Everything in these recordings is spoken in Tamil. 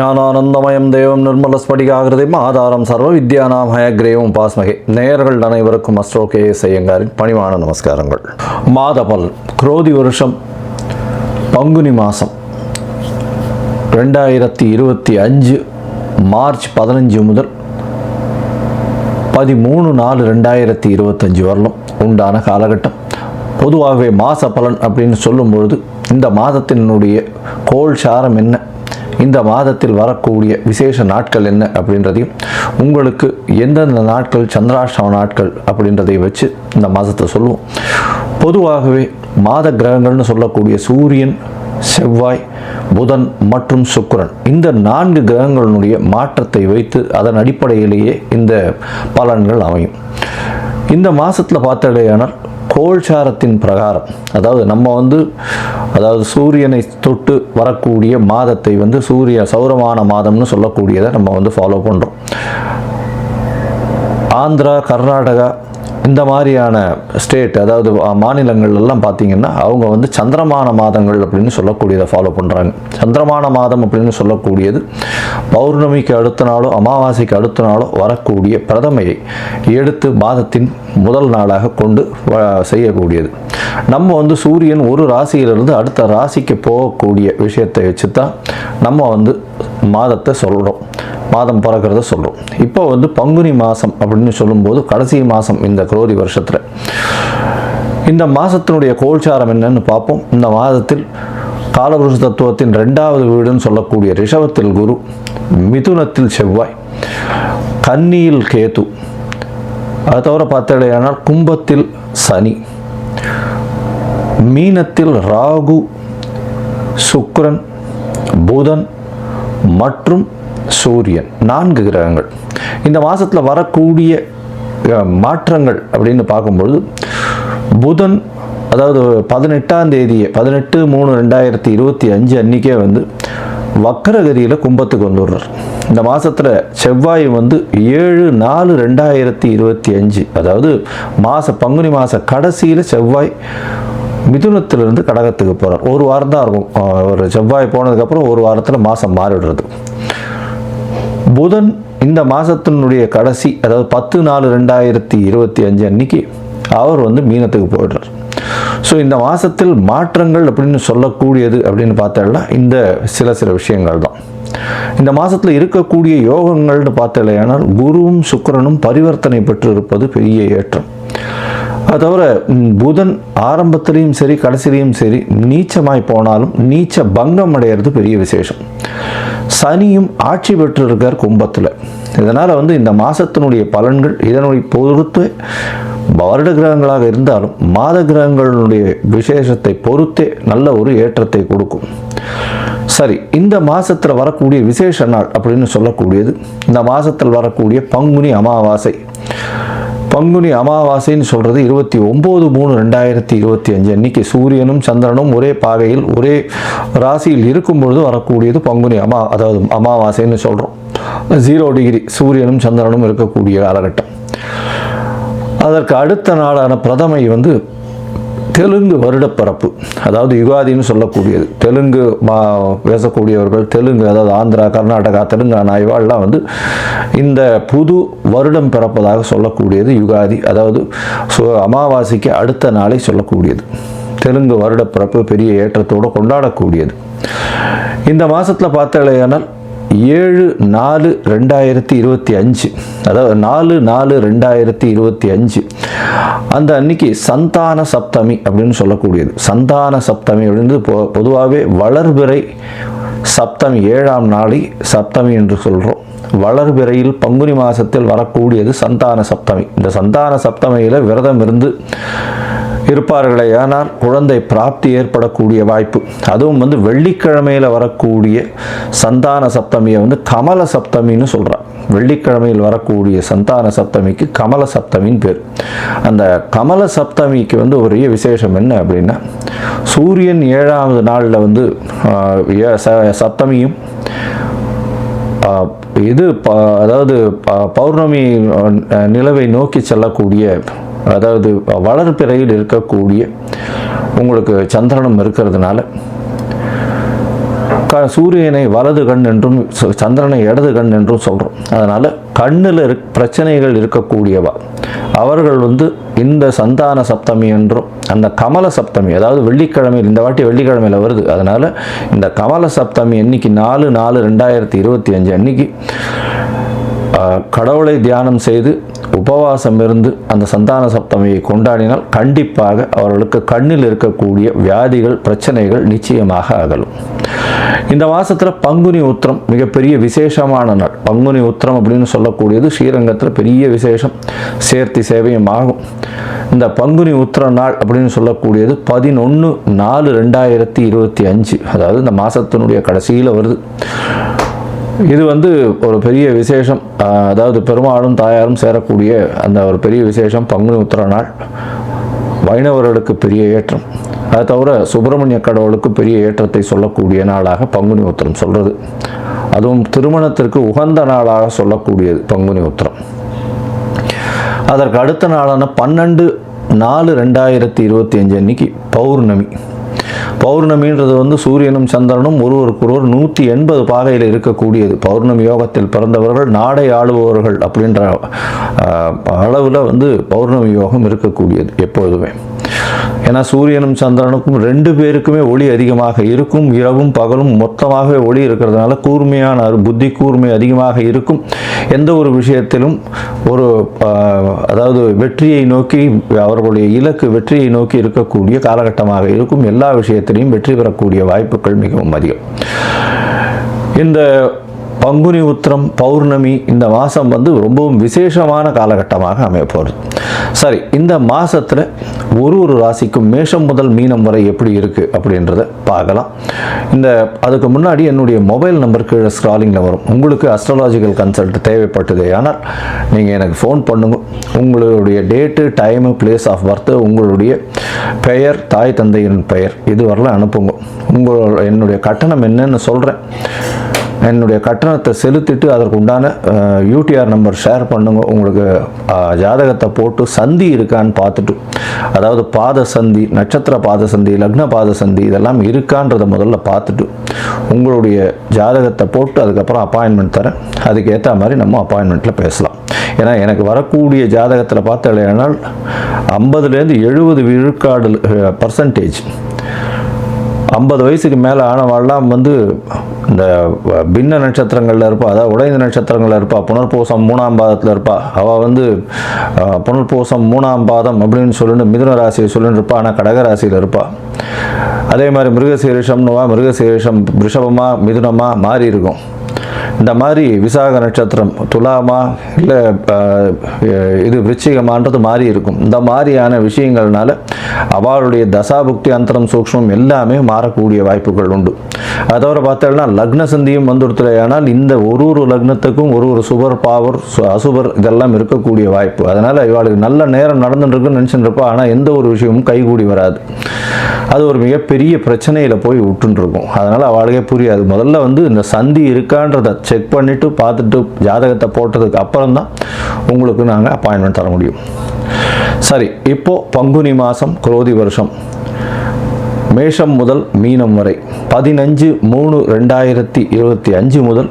ஞானானந்தமயம் தேவம் நிர்மலஸ்படிகாகிருதிம் ஆதாரம் சர்வ வித்யானாம் ஹயக்ரேவம் பாஸ்மகே. நேயர்கள் அனைவருக்கும் அஸ்ட்ரோ கே.எஸ். ஐயங்காரின் பணிவான நமஸ்காரங்கள். மாதபல் குரோதி வருஷம் பங்குனி மாதம் 2025 மார்ச் 15 முதல் 13/4/2025 வரலும் உண்டான காலகட்டம். பொதுவாகவே மாத பலன் அப்படின்னு சொல்லும் பொழுது இந்த மாதத்தினுடைய கோள் சாரம் என்ன, இந்த மாதத்தில் வரக்கூடிய விசேஷ நாட்கள் என்ன அப்படின்றதையும், உங்களுக்கு எந்தெந்த நாட்கள் சந்திராஷ்டம நாட்கள் அப்படின்றதை வச்சு இந்த மாதத்தை சொல்லுவோம். பொதுவாகவே மாத கிரகங்கள்னு சொல்லக்கூடிய சூரியன், செவ்வாய், புதன் மற்றும் சுக்கிரன், இந்த 4 கிரகங்களுடைய மாற்றத்தை வைத்து அதன் அடிப்படையிலேயே இந்த பலன்கள் அமையும். இந்த மாதத்தில் பார்த்தடையானால் கோள்சாரத்தின் பிரகாரம், அதாவது நம்ம சூரியனை தொட்டு வரக்கூடிய மாதத்தை சௌரமான மாதம்னு சொல்லக்கூடியதை நம்ம ஃபாலோ பண்ணுறோம். ஆந்திரா, கர்நாடகா இந்த மாதிரியான ஸ்டேட், அதாவது மாநிலங்கள் எல்லாம் பார்த்திங்கன்னா அவங்க சந்திரமான மாதங்கள் அப்படின்னு சொல்லக்கூடியதை ஃபாலோ பண்ணுறாங்க. சந்திரமான மாதம் அப்படின்னு சொல்லக்கூடியது பௌர்ணமிக்கு அடுத்த நாளோ அமாவாசைக்கு அடுத்த நாளோ வரக்கூடிய பிரதமையை எடுத்து மாதத்தின் முதல் நாளாக கொண்டு செய்யக்கூடியது. நம்ம சூரியன் ஒரு ராசியிலிருந்து அடுத்த ராசிக்கு போகக்கூடிய விஷயத்தை வச்சு தான் நம்ம மாதத்தை சொல்கிறோம், மாதம் பிறக்கிறத சொல்கிறோம். இப்போ பங்குனி மாதம் அப்படின்னு சொல்லும்போது கடைசி மாதம் இந்த குரோதி வருஷத்தில். இந்த மாதத்தினுடைய கோள்சாரம் என்னன்னு பார்ப்போம். இந்த மாதத்தில் காலபுருஷ தத்துவத்தின் 2வது வீடுன்னு சொல்லக்கூடிய ரிஷபத்தில் குரு, மிதுனத்தில் செவ்வாய், கன்னியில் கேது, அது தவிர பார்த்தடையானால் கும்பத்தில் சனி, மீனத்தில் ராகு, சுக்கிரன், புதன் மற்றும் சூரியன், 4 கிரகங்கள். இந்த மாதத்தில் வரக்கூடிய மாற்றங்கள் அப்படின்னு பார்க்கும்பொழுது, புதன் அதாவது 18ஆம் தேதியே 18/3/2025 அன்றைக்கே வக்கரகதியில் கும்பத்துக்கு வந்துடுறார். இந்த மாதத்தில் செவ்வாய் 7/4/2025, அதாவது பங்குனி மாத கடைசியில் செவ்வாய் மிதுனத்திலிருந்து கடகத்துக்கு போகிறார். ஒரு வாரம் தான் இருக்கும். ஒரு செவ்வாய் போனதுக்கப்புறம் ஒரு வாரத்தில் மாதம் மாறிடுறது. புதன் இந்த மாதத்தினுடைய கடைசி, அதாவது 10/4/2025 அன்னைக்கு அவர் மீனத்துக்கு போயிடுறார். ஸோ இந்த மாதத்தில் மாற்றங்கள் அப்படின்னு சொல்லக்கூடியது அப்படின்னு பார்த்தோம்னா இந்த சில விஷயங்கள் தான். இந்த மாதத்தில் இருக்கக்கூடிய யோகங்கள்னு பார்த்தலையானால் குருவும் சுக்கிரனும் பரிவர்த்தனை பெற்று இருப்பது பெரிய ஏற்றம். அது தவிர புதன் ஆரம்பத்திலையும் சரி கடைசிலையும் சரி நீச்சமாய் போனாலும் நீச்ச பங்கம் அடைகிறது பெரிய விசேஷம். சனியும் ஆட்சி பெற்று இருக்கார் கும்பத்தில். இதனால் இந்த மாதத்தினுடைய பலன்கள் இதனுடைய பொறுத்து வருட கிரகங்களாக இருந்தாலும் மாத கிரகங்களுடைய விசேஷத்தை பொறுத்தே நல்ல ஒரு ஏற்றத்தை கொடுக்கும். சரி, இந்த மாதத்தில் வரக்கூடிய விசேஷ நாள் அப்படின்னு சொல்லக்கூடியது இந்த மாதத்தில் வரக்கூடிய பங்குனி அமாவாசை. பங்குனி அமாவாசைன்னு சொல்கிறது 29/3/2025 அன்னைக்கு சூரியனும் சந்திரனும் ஒரே பாகையில் ஒரே ராசியில் இருக்கும் பொழுது வரக்கூடியது பங்குனி அதாவது அமாவாசைன்னு சொல்கிறோம். 0 டிகிரி சூரியனும் சந்திரனும் இருக்கக்கூடிய காலகட்டம். அதற்கு அடுத்த நாளான பிரதமை தெலுங்கு வருடப்பிறப்பு, அதாவது யுகாதின்னு சொல்லக்கூடியது. தெலுங்கு பேசக்கூடியவர்கள், தெலுங்கு அதாவது ஆந்திரா, கர்நாடகா, தெலுங்கானா இவாள்லாம் இந்த புது வருடம் பிறப்பதாக சொல்லக்கூடியது யுகாதி, அதாவது அமாவாசைக்கு அடுத்த நாளை சொல்லக்கூடியது. தெலுங்கு வருடப்பிறப்பு பெரிய ஏற்றத்தோடு கொண்டாடக்கூடியது. இந்த மாதத்தில் பார்த்தாலேயானால் 7/4/2025, அதாவது 4/4/2025 அந்த அன்னைக்கு சந்தான சப்தமி அப்படின்னு சொல்லக்கூடியது. சந்தான சப்தமி அப்படின்றது பொதுவாகவே வளர்பிறை சப்தமி, 7ஆம் நாளை சப்தமி என்று சொல்கிறோம். வளர்பிறையில் பங்குனி மாதத்தில் வரக்கூடியது சந்தான சப்தமி. இந்த சந்தான சப்தமியில் விரதம் இருந்து இருப்பார்களே ஆனால் குழந்தை பிராப்தி ஏற்படக்கூடிய வாய்ப்பு. அதுவும் வெள்ளிக்கிழமையில் வரக்கூடிய சந்தான சப்தமியை கமல சப்தமின்னு சொல்கிறார். வெள்ளிக்கிழமையில் வரக்கூடிய சந்தான சப்தமிக்கு கமல சப்தமின்னு பேர். அந்த கமல சப்தமிக்கு ஒரே விசேஷம் என்ன அப்படின்னா, சூரியன் 7ஆவது நாளில் சப்தமியும் அதாவது பௌர்ணமி நிலவை நோக்கி செல்லக்கூடிய, அதாவது வளர்பிறையில் இருக்கக்கூடிய உங்களுக்கு சந்திரனும் இருக்கிறதுனால சூரியனை வலது கண் என்றும் சந்திரனை இடது கண் என்றும் சொல்கிறோம். அதனால் கண்ணில் பிரச்சனைகள் இருக்கக்கூடியவா அவர்கள் வந்து இந்த சந்தான சப்தமி என்றும் அந்த கமல சப்தமி, அதாவது வெள்ளிக்கிழமையில், இந்த வாட்டி வெள்ளிக்கிழமையில் வருது, அதனால் இந்த கமல சப்தமி அன்னைக்கு 4/4/2025 அன்னைக்கு கடவுளை தியானம் செய்து உபவாசம் இருந்து அந்த சந்தான சப்தமியை கொண்டாடினால் கண்டிப்பாக அவர்களுக்கு கண்ணில் இருக்கக்கூடிய வியாதிகள் பிரச்சனைகள் நிச்சயமாக அகலும். இந்த மாதத்தில் பங்குனி உத்திரம் மிகப்பெரிய விசேஷமான நாள். பங்குனி உத்திரம் அப்படின்னு சொல்லக்கூடியது ஸ்ரீரங்கத்தில் பெரிய விசேஷம், சேர்த்தி சேவையும் ஆகும். இந்த பங்குனி உத்திர நாள் அப்படின்னு சொல்லக்கூடியது 11/4/2025, அதாவது இந்த மாதத்தினுடைய கடைசியில் வருது. இது வந்து ஒரு பெரிய விசேஷம், அதாவது பெருமாளும் தாயாரும் சேரக்கூடிய அந்த ஒரு பெரிய விசேஷம் பங்குனி உத்திர நாள். வைணவர்களுக்கு பெரிய ஏற்றம், அதை தவிர சுப்பிரமணிய கடவுளுக்கு பெரிய ஏற்றத்தை சொல்லக்கூடிய நாளாக பங்குனி உத்திரம் சொல்கிறது. அதுவும் திருமணத்திற்கு உகந்த நாளாக சொல்லக்கூடியது பங்குனி உத்திரம். அதற்கு அடுத்த நாளான 12/4/2025 அன்னைக்கு பௌர்ணமி. பௌர்ணமின்றது வந்து சூரியனும் சந்திரனும் ஒருவருக்கொருவர் 180 பாகையில் இருக்கக்கூடியது. பௌர்ணமி யோகத்தில் பிறந்தவர்கள் நாடை ஆளுபவர்கள் அப்படின்ற அளவில் வந்து பௌர்ணமி யோகம் இருக்கக்கூடியது எப்பொழுதுமே. ஏன்னா சூரியனும் சந்திரனுக்கும் 2 பேருக்குமே ஒளி அதிகமாக இருக்கும். இரவும் பகலும் மொத்தமாகவே ஒளி இருக்கிறதுனால கூர்மையான புத்தி கூர்மை அதிகமாக இருக்கும். எந்த ஒரு விஷயத்திலும் ஒரு அதாவது வெற்றியை நோக்கி, அவர்களுடைய இலக்கு வெற்றியை நோக்கி இருக்கக்கூடிய காலகட்டமாக இருக்கும். எல்லா விஷயத்திலையும் வெற்றி பெறக்கூடிய வாய்ப்புகள் மிகவும் அதிகம். இந்த பங்குனி உத்திரம் பௌர்ணமி இந்த மாதம் வந்து ரொம்பவும் விசேஷமான காலகட்டமாக அமையப்போகுது. சரி, இந்த மாதத்தில் ஒரு ராசிக்கும் மேஷம் முதல் மீனம் வரை எப்படி இருக்குது அப்படின்றத பார்க்கலாம். அதுக்கு முன்னாடி என்னுடைய மொபைல் நம்பர் கீழே ஸ்க்ராலிங்கில் வரும். உங்களுக்கு அஸ்ட்ராலாஜிக்கல் கன்சல்ட் தேவைப்பட்டது ஆனால் நீங்கள் எனக்கு ஃபோன் பண்ணுங்க. உங்களுடைய date, time, place of birth, உங்களுடைய பெயர், தாய் தந்தையின் பெயர் இது வரலாம் அனுப்புங்க. என்னுடைய கட்டணம் என்னன்னு சொல்கிறேன். என்னுடைய கட்டணத்தை செலுத்திட்டு அதற்கு உண்டான யூடிஆர் நம்பர் ஷேர் பண்ணுங்க. உங்களுக்கு ஜாதகத்தை போட்டு சந்தி இருக்கான்னு பார்த்துட்டு, அதாவது பாத சந்தி, நட்சத்திர பாத சந்தி, லக்ன பாத சந்தி இதெல்லாம் இருக்கான்றதை முதல்ல பார்த்துட்டு உங்களுடைய ஜாதகத்தை போட்டு அதுக்கப்புறம் அப்பாயின்மெண்ட் தரேன். அதுக்கு ஏற்ற மாதிரி நம்ம அப்பாயின்மெண்ட்டில் பேசலாம். ஏன்னா எனக்கு வரக்கூடிய ஜாதகத்தில் பார்த்தாலேனால் 50லேருந்து 70 விழுக்காடு பர்சன்டேஜ் 50 வயசுக்கு மேலே ஆனவாள்லாம் வந்து இந்த பின்ன நட்சத்திரங்களில் இருப்பா, அதாவது உடைந்த நட்சத்திரங்களில் இருப்பா, புனர்பூசம் 3ஆம் பாதத்தில் இருப்பா. அவள் வந்து புனர்பூசம் 3ஆம் பாதம் அப்படின்னு சொல்லிட்டு மிதுன ராசியை சொல்லிட்டு இருப்பா, ஆனால் கடகராசியில் இருப்பா. அதே மாதிரி மிருகசீரிஷம்னுவா, மிருகசீரிஷம் ரிஷபமா மிதுனமா மாறி இருக்கும். இந்த மாதிரி விசாக நட்சத்திரம் துலாமா இல்லை இது விருச்சிகமான்றது மாறி இருக்கும். இந்த மாதிரியான விஷயங்கள்னால அவளுடைய தசாபுக்தி அந்தரம் சூக்ஷ்மம் எல்லாமே மாறக்கூடிய வாய்ப்புகள் உண்டு. அதை தவிர பார்த்தோம்னா லக்ன சந்தியும் வந்துடுத்துல, ஆனால் இந்த ஒரு லக்னத்துக்கும் ஒரு சுபர் பாவர் அசுபர் இதெல்லாம் இருக்கக்கூடிய வாய்ப்பு. அதனால் இவளுக்கு நல்ல நேரம் நடந்துட்டுருக்குன்னு நினச்சிட்டு இருப்பா, ஆனால் எந்த ஒரு விஷயமும் கைகூடி வராது. அது ஒரு மிகப்பெரிய பிரச்சனையில் போய் விட்டுருக்கும். அதனால் அவளுக்கே புரியாது. முதல்ல வந்து இந்த சந்தி இருக்கான்றதை செக் பண்ணிவிட்டு பார்த்துட்டு ஜாதகத்தை போட்டதுக்கு அப்புறம் தான் உங்களுக்கு நாங்கள் அப்பாயின்மெண்ட் தர முடியும். சரி, இப்போது பங்குனி மாதம் குரோதி வருஷம் மேஷம் முதல் மீனம் வரை 15/3/2025 முதல்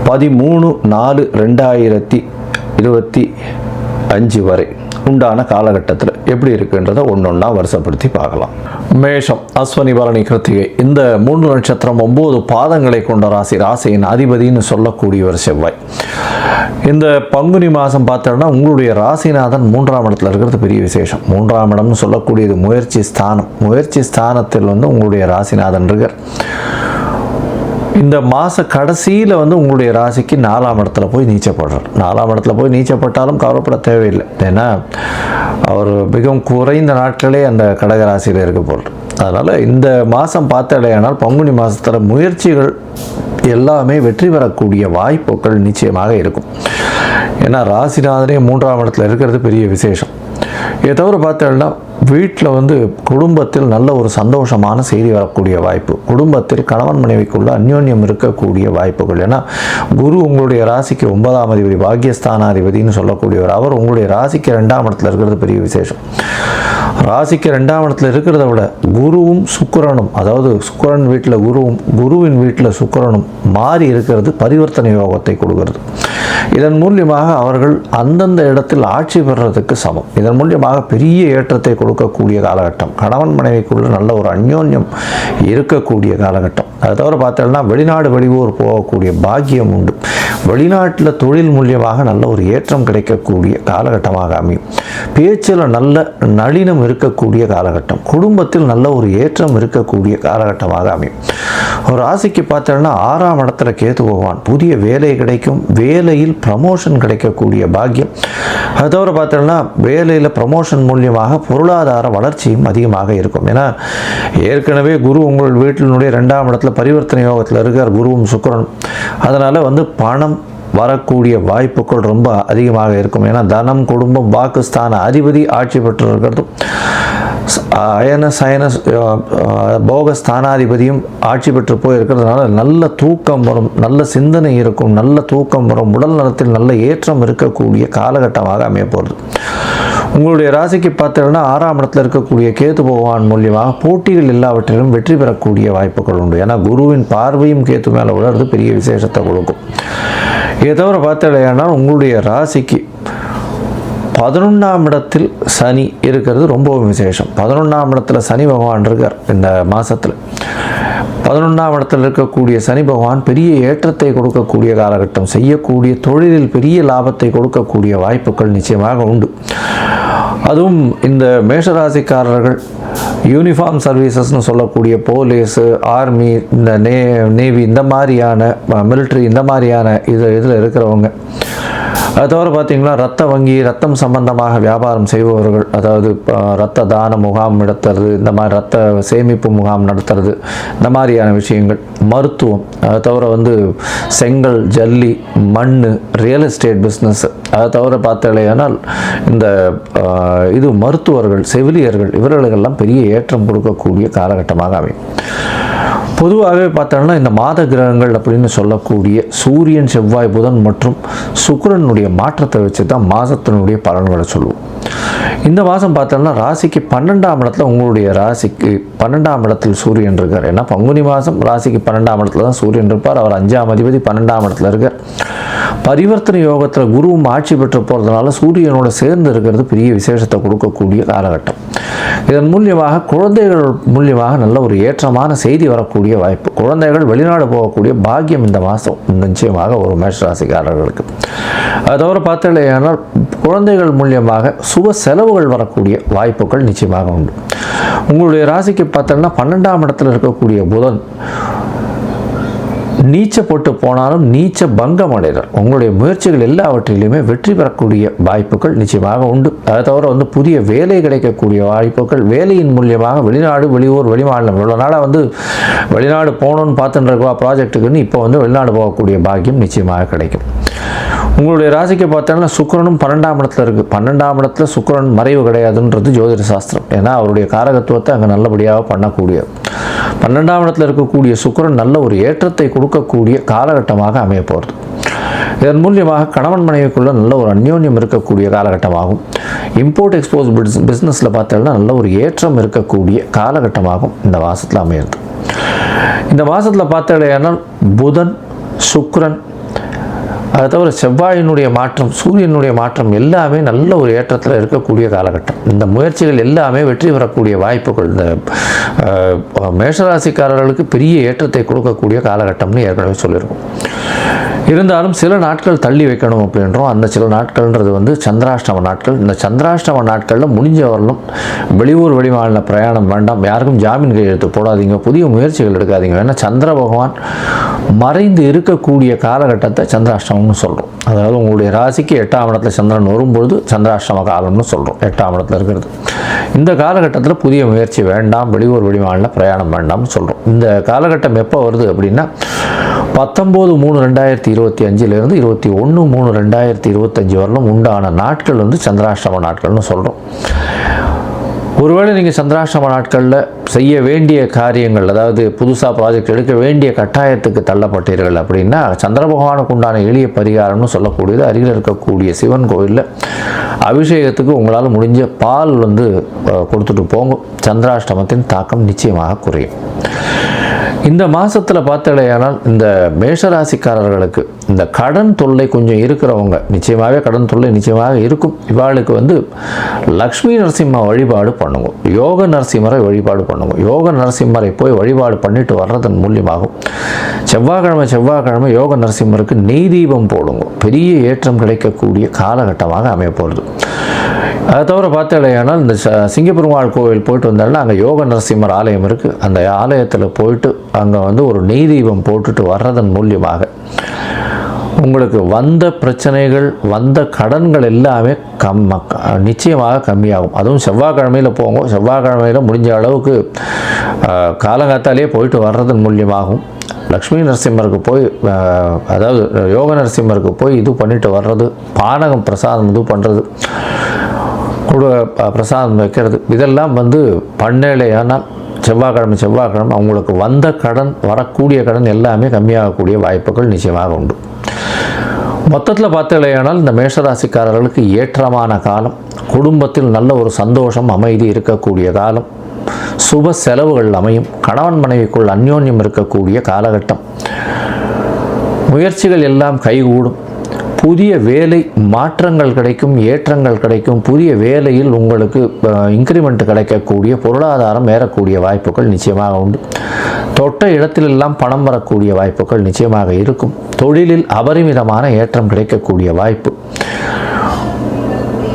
13/4/2025 வரை உண்டான காலகட்டத்தில் எப்படி இருக்குன்றதை ஒன்றொன்னா வருஷப்படுத்தி பார்க்கலாம். மேஷம், அஸ்வனி, பரணி, கிருத்திகை இந்த 3 நட்சத்திரம் 9 பாதங்களை கொண்ட ராசி. ராசியின் அதிபதினு சொல்லக்கூடியவர் செவ்வாய். இந்த பங்குனி மாதம் பார்த்தோம்னா உங்களுடைய ராசிநாதன் 3ஆம் இடத்துல இருக்கிறது பெரிய விசேஷம். 3ஆம் இடம்னு சொல்லக்கூடியது முயற்சி ஸ்தானம். முயற்சி ஸ்தானத்தில் வந்து உங்களுடைய ராசிநாதன் இருக்கார். இந்த மாத கடைசியில் வந்து உங்களுடைய ராசிக்கு 4ஆம் இடத்துல போய் நீச்சப்படுறார். 4ஆம் இடத்துல போய் நீச்சப்பட்டாலும் கவலைப்பட தேவையில்லை. ஏன்னா அவர் மிகவும் குறைந்த நாட்களே அந்த கடகராசியில் இருக்க போகிறார். அதனால் இந்த மாதம் பார்த்தாலேயானால் பங்குனி மாதத்தில் முயற்சிகள் எல்லாமே வெற்றி பெறக்கூடிய வாய்ப்புகள் நிச்சயமாக இருக்கும். ஏன்னா ராசிநாதனே 3ஆம் இடத்துல இருக்கிறது பெரிய விசேஷம். இதை தவிர பார்த்தோம்னா வீட்டில் வந்து குடும்பத்தில் நல்ல ஒரு சந்தோஷமான செய்தி வரக்கூடிய வாய்ப்பு, குடும்பத்தில் கணவன் மனைவிக்குள்ள அந்யோன்யம் இருக்கக்கூடிய வாய்ப்புகள். ஏன்னா குரு உங்களுடைய ராசிக்கு 9ஆம் அதிபதி, பாக்கியஸ்தானாதிபதினு சொல்லக்கூடியவர். அவர் உங்களுடைய ராசிக்கு 2ஆம் இடத்துல இருக்கிறது பெரிய விசேஷம். ராசிக்கு 2ஆம் இடத்துல இருக்கிறத விட குருவும் சுக்கிரனும், அதாவது சுக்கிரன் வீட்டில் குருவும் குருவின் வீட்டில் சுக்கிரனும் மாறி இருக்கிறது பரிவர்த்தனை யோகத்தை கொடுக்கிறது. இதன் மூலியமாக அவர்கள் அந்தந்த இடத்தில் ஆட்சி பெறுறதுக்கு சமம். இதன் மூலியமாக பெரிய ஏற்றத்தை கொடுக்கக்கூடிய காலகட்டம், கணவன் மனைவிக்குள்ள நல்ல ஒரு அந்யோன்யம் இருக்கக்கூடிய காலகட்டம். அதை தவிர பார்த்தோம்னா வெளிநாடு வெளியூர் போகக்கூடிய பாக்கியம் உண்டு. வெளிநாட்டில் தொழில் மூலியமாக நல்ல ஒரு ஏற்றம் கிடைக்கக்கூடிய காலகட்டமாக அமையும். பேச்சில் நல்ல நளினம் இருக்கக்கூடிய காலகட்டம், குடும்பத்தில் நல்ல ஒரு ஏற்றம் இருக்கக்கூடிய காலகட்டமாக அமையும். ஒரு ராசிக்கு பார்த்தோம்னா 6ஆம் இடத்துல கேது பகவான், புதிய வேலை கிடைக்கும், வேலையில் ப்ரமோஷன் கிடைக்கக்கூடிய பாக்கியம். அது தவிர பார்த்தோம்னா வேலையில் ப்ரமோஷன் மூலியமாக பொருளாதார வளர்ச்சியும் அதிகமாக இருக்கும். ஏன்னா ஏற்கனவே குரு உங்கள் வீட்டினுடைய 2ஆம் இடத்துல பரிவர்த்தனை யோகத்தில் இருக்கார், குருவும் சுக்கிரனும். அதனால் வந்து பணம் வரக்கூடிய வாய்ப்புகள் ரொம்ப அதிகமாக இருக்கும். ஏன்னா தனம், குடும்பம், வாக்குஸ்தான அதிபதி ஆட்சி பெற்று இருக்கிறதும், அயன சயன போகஸ்தானாதிபதியும் ஆட்சி பெற்று போயிருக்கிறதுனால நல்ல தூக்கம் வரும், நல்ல சிந்தனை இருக்கும், நல்ல தூக்கம் வரும், உடல் நலத்தில் நல்ல ஏற்றம் இருக்கக்கூடிய காலகட்டமாக அமைய போகிறது. உங்களுடைய ராசிக்கு பார்த்தீங்கன்னா 6ஆம் இடத்துல இருக்கக்கூடிய கேது பகவான் மூலியமாக போட்டிகள் எல்லாவற்றிலும் வெற்றி பெறக்கூடிய வாய்ப்புகள் உண்டு. ஏன்னா குருவின் பார்வையும் கேது மேலே விழுறது பெரிய விசேஷத்தை கொடுக்கும். இதை தவிர பார்த்தீங்கன்னா உங்களுடைய ராசிக்கு 11ஆம் இடத்தில் சனி இருக்கிறது ரொம்பவும் விசேஷம். 11ஆம் இடத்துல சனி பகவான் இருக்கார். இந்த மாதத்தில் 11ஆம் இடத்தில் இருக்கக்கூடிய சனி பகவான் பெரிய ஏற்றத்தை கொடுக்கக்கூடிய காலகட்டம், செய்யக்கூடிய தொழிலில் பெரிய லாபத்தை கொடுக்கக்கூடிய வாய்ப்புகள் நிச்சயமாக உண்டு. அதுவும் இந்த மேஷராசிக்காரர்கள் யூனிஃபார்ம் சர்வீசஸ்னு சொல்லக்கூடிய போலீஸு, ஆர்மி, இந்த நேவி, இந்த மாதிரியான மிலிட்ரி, இந்த மாதிரியான இதில் இருக்கிறவங்க, அது தவிர பார்த்திங்கன்னா ரத்த வங்கி, ரத்தம் சம்பந்தமாக வியாபாரம் செய்பவர்கள், அதாவது ரத்த தான முகாம் நடத்துறது, இந்த மாதிரி ரத்த சேமிப்பு முகாம் நடத்துறது, இந்த மாதிரியான விஷயங்கள், மருத்துவம், அதை தவிர வந்து செங்கல், ஜல்லி, மண், ரியல் எஸ்டேட் பிஸ்னஸ், அதை தவிர பார்த்தாலேயானால் இந்த இது மருத்துவர்கள், செவிலியர்கள், இவர்களுக்கெல்லாம் பெரிய ஏற்றம் கொடுக்கக்கூடிய காலகட்டமாக அமையும். பொதுவாகவே பார்த்தோம்னா இந்த மாத கிரகங்கள் அப்படின்னு சொல்லக்கூடிய சூரியன், செவ்வாய், புதன் மற்றும் சுக்கிரனுடைய மாற்றத்தை வச்சு தான் மாதத்தினுடைய பலன்களை சொல்லுவோம். இந்த மாதம் பார்த்தோம்னா ராசிக்கு 12ஆம் இடத்துல, உங்களுடைய ராசிக்கு 12ஆம் இடத்தில் சூரியன் இருக்கார். ஏன்னா பங்குனி மாதம் ராசிக்கு 12ஆம் இடத்துல தான் சூரியன் இருப்பார். அவர் 5ஆம் அதிபதி 12ஆம் இடத்துல இருக்கார். பரிவர்த்தனை யோகத்தில் குருவும் ஆட்சி பெற்று போகிறதுனால சூரியனோட சேர்ந்து இருக்கிறது பெரிய விசேஷத்தை கொடுக்கக்கூடிய காலகட்டம். இதன் மூலியமாக குழந்தைகள் மூலியமாக நல்ல ஒரு ஏற்றமான செய்தி வரக்கூடிய வாய்ப்பு, குழந்தைகள் வெளிநாடு போகக்கூடிய பாக்கியம் இந்த மாதம் நிச்சயமாக ஒரு மேஷராசிக்காரர்களுக்கு. அதை தவிர பார்த்தீங்கன்னா குழந்தைகள் மூலியமாக சுப செலவுகள் வரக்கூடிய வாய்ப்புகள் நிச்சயமாக உண்டு. உங்களுடைய ராசிக்கு பார்த்தோம்னா 12ஆம் இடத்துல இருக்கக்கூடிய புதன் நீச்சப்பட்டு போனாலும் நீச்ச பங்கம் அடைகிறார். உங்களுடைய முயற்சிகள் எல்லாவற்றிலுமே வெற்றி பெறக்கூடிய வாய்ப்புகள் நிச்சயமாக உண்டு. அதை தவிர வந்து புதிய வேலை கிடைக்கக்கூடிய வாய்ப்புகள், வேலையின் மூலியமாக வெளிநாடு, வெளியூர், வெளிமாநிலம், இவ்வளோ நாளாக வந்து வெளிநாடு போகணுன்னு பார்த்துட்டு இருக்கா ப்ராஜெக்ட்டுக்குன்னு இப்போ வந்து வெளிநாடு போகக்கூடிய பாக்கியம் நிச்சயமாக கிடைக்கும். உங்களுடைய ராசிக்கு பார்த்தோம்னா சுக்கிரனும் 12ஆம் இடத்துல இருக்குது. 12ஆம் இடத்துல சுக்கிரன் மறைவு கிடையாதுன்றது ஜோதிட சாஸ்திரம். ஏன்னா அவருடைய காரகத்துவத்தை அங்கே நல்லபடியாக பண்ணக்கூடிய 12ஆம் இடத்துல இருக்கக்கூடிய சுக்கிரன் நல்ல ஒரு ஏற்றத்தை கொடுக்கக்கூடிய காலகட்டமாக அமைய போகிறது. இதன் மூலியமாக கணவன் மனைவிக்குள்ள நல்ல ஒரு அந்யோன்யம் இருக்கக்கூடிய காலகட்டமாகும். இம்போர்ட் எக்ஸ்போர்ட் பிஸ்னஸில் பார்த்தோம்னா நல்ல ஒரு ஏற்றம் இருக்கக்கூடிய காலகட்டமாகும் இந்த மாதத்தில் அமையிறது. இந்த மாதத்தில் பார்த்தோம்னா புதன், சுக்கிரன், அதை தவிர செவ்வாயினுடைய மாற்றம், சூரியனுடைய மாற்றம் எல்லாமே நல்ல ஒரு ஏற்றத்தில் இருக்கக்கூடிய காலகட்டம். இந்த முயற்சிகள் எல்லாமே வெற்றி பெறக்கூடிய வாய்ப்புகள் இந்த மேஷராசிக்காரர்களுக்கு பெரிய ஏற்றத்தை கொடுக்கக்கூடிய காலகட்டம்னு ஏற்கனவே சொல்லியிருக்கோம். இருந்தாலும் சில நாட்கள் தள்ளி வைக்கணும் அப்படின்றோம். அந்த சில நாட்கள்ன்றது வந்து சந்திராஷ்டம நாட்கள். இந்த சந்திராஷ்டம நாட்களில் முடிஞ்ச வரலும் வெளியூர், வெளிமாநில பிரயாணம் வேண்டாம். யாருக்கும் ஜாமீன் கையெழுத்து போடாதீங்க, புதிய முயற்சிகள் எடுக்காதீங்க. ஏன்னா சந்திர பகவான் மறைந்து இருக்கக்கூடிய காலகட்டத்தை சந்திராஷ்டமம்னு சொல்கிறோம். அதாவது உங்களுடைய ராசிக்கு 8ஆம் இடத்துல சந்திரன் வரும்பொழுது சந்திராஷ்டம காலம்னு சொல்கிறோம். 8ஆம் இடத்துல இருக்கிறது. இந்த காலகட்டத்தில் புதிய முயற்சி வேண்டாம், வெளியூர், வெளிமாநில பிரயாணம் வேண்டாம்னு சொல்கிறோம். இந்த காலகட்டம் எப்போ வருது அப்படின்னா 19/3/2025 21/3/2025 வரலும் உண்டான நாட்கள் வந்து சந்திராஷ்டம நாட்கள்னு சொல்கிறோம். ஒருவேளை நீங்கள் சந்திராஷ்டம நாட்களில் செய்ய வேண்டிய காரியங்கள், அதாவது புதுசாக ப்ராஜெக்ட் எடுக்க வேண்டிய கட்டாயத்துக்கு தள்ளப்பட்டீர்கள் அப்படின்னா, சந்திர பகவானுக்கு உண்டான எளிய பரிகாரம்னு சொல்லக்கூடியது அருகில் இருக்கக்கூடிய சிவன் கோவிலில் அபிஷேகத்துக்கு உங்களால் முடிஞ்ச பால் கொடுத்துட்டு போங்க. சந்திராஷ்டமத்தின் தாக்கம் நிச்சயமாக குறையும். இந்த மாதத்தில் பார்த்தலையானால் இந்த மேஷராசிக்காரர்களுக்கு இந்த கடன் தொல்லை கொஞ்சம் இருக்கிறவங்க, நிச்சயமாகவே கடன் தொல்லை நிச்சயமாக இருக்கும். இவாளுக்கு லக்ஷ்மி நரசிம்ம வழிபாடு பண்ணுங்க, யோக நரசிம்மரை வழிபாடு பண்ணுங்க. யோக நரசிம்மரை போய் வழிபாடு பண்ணிட்டு வர்றதன் மூலியமாகும். செவ்வாய்க்கிழமை யோக நரசிம்மருக்கு நெய் தீபம் போடுங்க. பெரிய ஏற்றம் கிடைக்கக்கூடிய காலகட்டமாக அமைய போகிறது. அதை தவிர பார்த்தலையானால் இந்த சிங்கப்பெருமாள் கோவில் போயிட்டு வந்தாலும் அங்கே யோக நரசிம்மர் ஆலயம் இருக்குது. அந்த ஆலயத்தில் போயிட்டு அங்கே ஒரு நெய் தீபம் போட்டுட்டு வர்றதன் மூலியமாக உங்களுக்கு வந்த பிரச்சனைகள், வந்த கடன்கள் எல்லாமே நிச்சயமாக கம்மியாகும். அதுவும் செவ்வாய்க்கிழமையில் போங்க. செவ்வாய்க்கிழமையில் முடிஞ்ச அளவுக்கு காலங்காத்தாலேயே போயிட்டு வர்றதன் மூலியமாகும். லக்ஷ்மி நரசிம்மருக்கு போய், அதாவது யோக நரசிம்மருக்கு போய் இது பண்ணிட்டு வர்றது, பானகம் பிரசாதம் இது பண்ணுறது, பிரசாதம் வைக்கிறது, இதெல்லாம் பண்ணலையானால் செவ்வாய்க்கிழமை அவங்களுக்கு வந்த கடன், வரக்கூடிய கடன் எல்லாமே கம்மியாகக்கூடிய வாய்ப்புகள் நிச்சயமாக உண்டு. மொத்தத்தில் பார்த்தலையானால் இந்த மேஷராசிக்காரர்களுக்கு ஏற்றமான காலம், குடும்பத்தில் நல்ல ஒரு சந்தோஷம் அமைதி இருக்கக்கூடிய காலம், சுப செலவுகள் அமையும், கணவன் மனைவிக்குள் அந்யோன்யம் இருக்கக்கூடிய காலகட்டம், முயற்சிகள் எல்லாம் கைகூடும், புதிய வேலை மாற்றங்கள் கிடைக்கும், ஏற்றங்கள் கிடைக்கும், புதிய வேலையில் உங்களுக்கு இன்க்ரிமெண்ட் கிடைக்கக்கூடிய, பொருளாதாரம் ஏறக்கூடிய வாய்ப்புகள் நிச்சயமாக உண்டு. தொட்ட இடத்திலெல்லாம் பணம் வரக்கூடிய வாய்ப்புகள் நிச்சயமாக இருக்கும். தொழிலில் அபரிமிதமான ஏற்றம் கிடைக்கக்கூடிய வாய்ப்பு,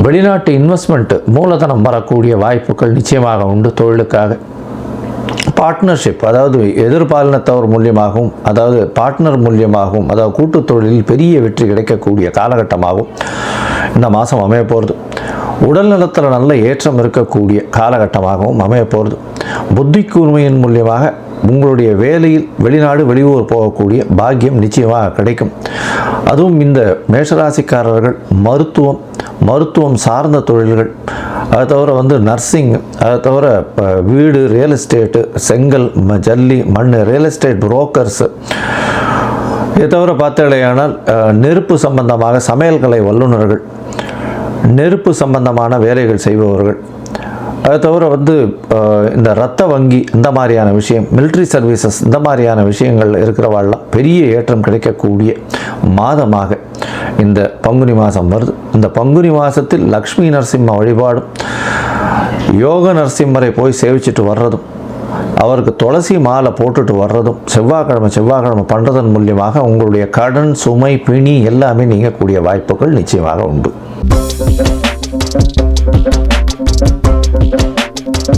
வெளிநாட்டு இன்வெஸ்ட்மெண்ட் மூலதனம் வரக்கூடிய வாய்ப்புகள் நிச்சயமாக உண்டு. தொழிலுக்காக பார்ட்னர்ஷிப், அதாவது எதிர்பாலினத்தவர் மூலியமாகவும், அதாவது பார்ட்னர் மூலியமாகவும், அதாவது கூட்டு தொழிலில் பெரிய வெற்றி கிடைக்கக்கூடிய காலகட்டமாகவும் இந்த மாதம் அமைய போகிறது. உடல் நலத்தில் நல்ல ஏற்றம் இருக்கக்கூடிய காலகட்டமாகவும் அமைய போகிறது. புத்தி கூர்மையின் மூலியமாக உங்களுடைய வேலையில் வெளிநாடு வெளியூர் போகக்கூடிய பாக்கியம் நிச்சயமாக கிடைக்கும். அதுவும் இந்த மேஷராசிக்காரர்கள் மருத்துவம் சார்ந்த தொழில்கள், அதை தவிர நர்சிங், அதை தவிர வீடு, ரியல் எஸ்டேட்டு, செங்கல், ஜல்லி, மண், ரியல் எஸ்டேட் புரோக்கர்ஸு, இதை தவிர பார்த்தலையானால் நெருப்பு சம்பந்தமாக சமையல்கலை வல்லுநர்கள், நெருப்பு சம்பந்தமான வேலைகள் செய்பவர்கள், அதை தவிர இந்த இரத்த வங்கி, இந்த மாதிரியான விஷயம், மிலிட்ரி சர்வீசஸ், இந்த மாதிரியான விஷயங்கள் இருக்கிறவாள்லாம் பெரிய ஏற்றம் கிடைக்கக்கூடிய மாதமாக இந்த பங்குனி மாதம் வருது. இந்த பங்குனி மாதத்தில் லக்ஷ்மி நரசிம்ம வழிபாடும், யோக நரசிம்மரை போய் சேவிச்சுட்டு வர்றதும், அவருக்கு துளசி மாலை போட்டுட்டு வர்றதும், செவ்வாய்க்கிழமை பண்ணுறதன் மூலியமாக உங்களுடைய கடன் சுமை, பிணி எல்லாமே நீங்கக்கூடிய வாய்ப்புகள் நிச்சயமாக உண்டு.